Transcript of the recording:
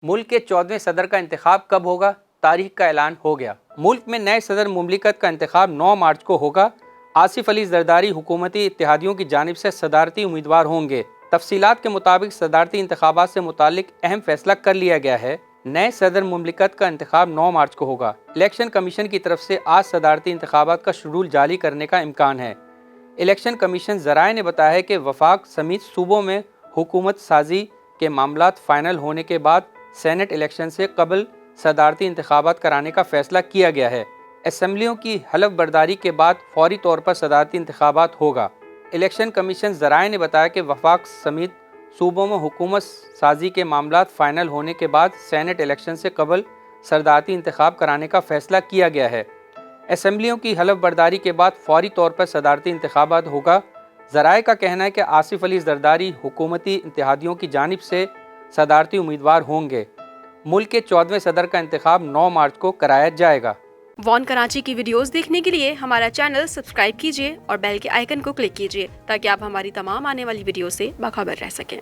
मुल्क के 14वें सदर का इंतखाब कब होगा? तारीख का ऐलान हो गया। मुल्क में नए सदर मुमलिकत का इंतखाब 9 मार्च को होगा। आसिफ अली जरदारी हुकूमती इत्तेहादियों की जानिब से सदारती उम्मीदवार होंगे। तफसीलात के मुताबिक सदारती इंतखाबात से मुतालिक अहम फैसला कर लिया गया है। नए सदर मुमलिकत का इंतखाब 9 मार्च को होगा। इलेक्शन कमीशन की तरफ से आज सदारती इंतखाबात का शेड्यूल जारी करने का इम्कान है। इलेक्शन कमीशन ज़राए ने बताया है कि वफाक समेत सूबों में हुकूमत साजी के मामलात फाइनल होने के बाद सेनेट इलेक्शन से कबल सदारती इंतखाबात कराने का फैसला किया गया है। असम्बलियों की हलफ बर्दारी के बाद फौरी तौर पर सदारती इंतखाबात होगा। इलेक्शन कमीशन ज़राए ने बताया कि वफाक समेत सूबों में हुकूमत साजी के मामलात फाइनल होने के बाद सेनेट इलेक्शन से कबल सदारती इंतखाब कराने का फैसला किया गया है। असम्बलियों की हलफ बर्दारी के बाद फौरी तौर पर सदारती इंतखाबात होगा। ज़राए का कहना है कि आसिफ अली जरदारी हुकूमती इत्तेहादियों की जानिब से सदारती उम्मीदवार होंगे। मुल्क के 14वें सदर का इंतखाब 9 मार्च को कराया जाएगा। वॉन कराची की वीडियोस देखने के लिए हमारा चैनल सब्सक्राइब कीजिए और बेल के आइकन को क्लिक कीजिए ताकि आप हमारी तमाम आने वाली वीडियो से बाखबर रह सकें।